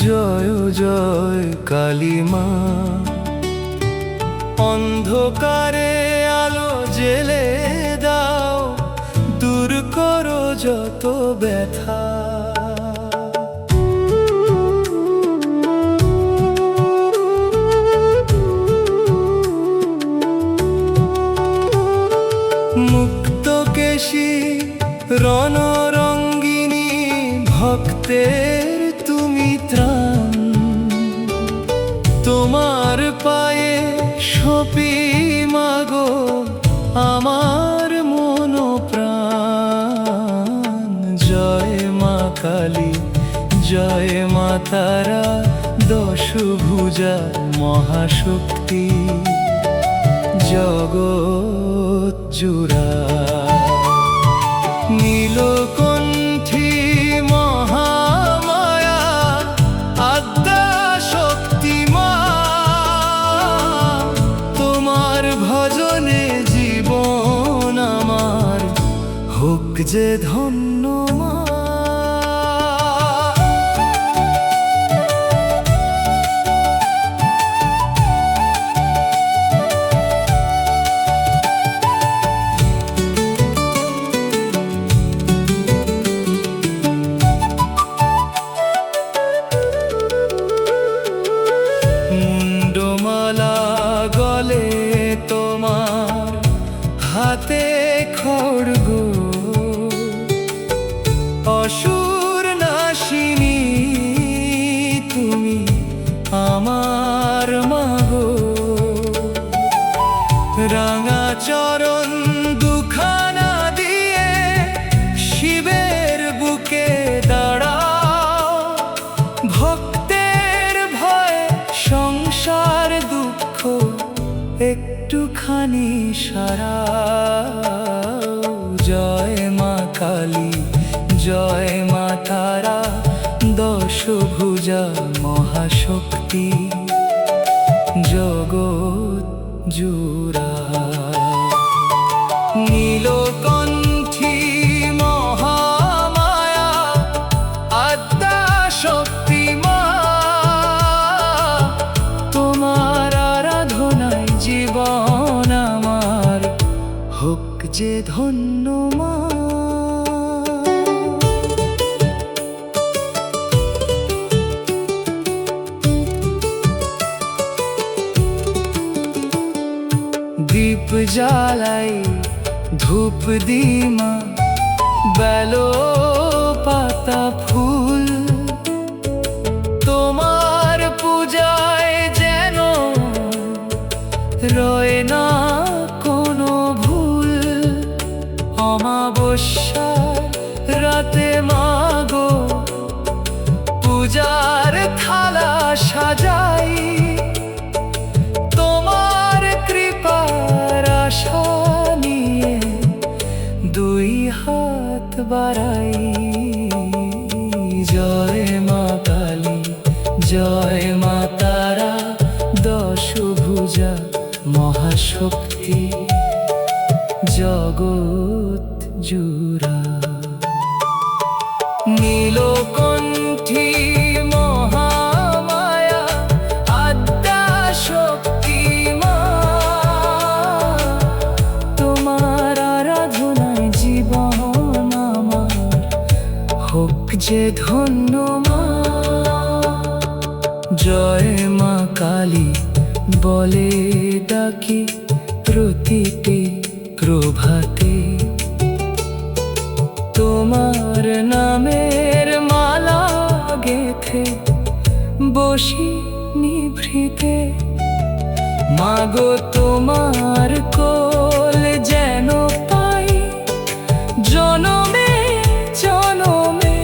জয় জয় কালী মা। অন্ধকারে আলো জেলে দাও, দূর করো যত ব্যথা। মুক্তকেশী রণরঙ্গিনী ভক্তের তুমি ত্রাণ, তোমার পায়ে সপি মাগো আমার মন প্রাণ। জয় মা কালী, জয় মা তারা, দশভুজা মহাশক্তি জগৎ জুড়া। নীলকণ্ঠী মহামায়া আদ্যা শক্তি মা, তোমার ভজনে জীবন আমার হোক যে ধন্য মা। মুন্ডমালা গলে তোমার, হাতে খড়গ, অসুর নাশিনী তুমি আমার মাগো। রাঙা চরণ দুখানা দিয়ে শিবের বুকে দাঁড়াও, ভক্তের ভয়ে সংসার দুঃখ একটুখানি সারাও। জয় মা কালী, জয় মা তারা, দশভুজা মহাশক্তি জগৎ জুড়া। নীলকণ্ঠী মহামায়া আদ্যা শক্তি মা, তোমার আরাধনায় জীবন আমার হোক যে ধন্য মা। দীপ জ্বালাই ধূপ দিমা, বেলো পাতা ফুল, তোমার পূজায় যেন রয় না কোনো ভুল। অমাবস্যার রাতে মাগো পূজার থালা সাজাই, তোমার কৃপার আশা নিয়ে দুই হাত বাড়াই। জয় মা কালী, জয় মা তারা, দশভুজা মহাশক্তি জগৎ জুড়া। নীলকণ্ঠী মহামায়া আদ্যা শক্তি মা, তোমার আরাধনায় জীবন আমার হোক যে ধন্য মা। জয় মা কালী বলে ডাকি প্রতিটি প্রভাতে, তোমার নামের মালা গেথে বসি নিভৃতে। মাগো তোমার কোল যেন পাই জনমে জনমে,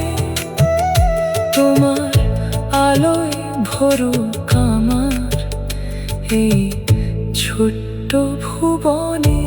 তোমার আলোয় ভরুক আমার এই ছোট্ট ভুবনে।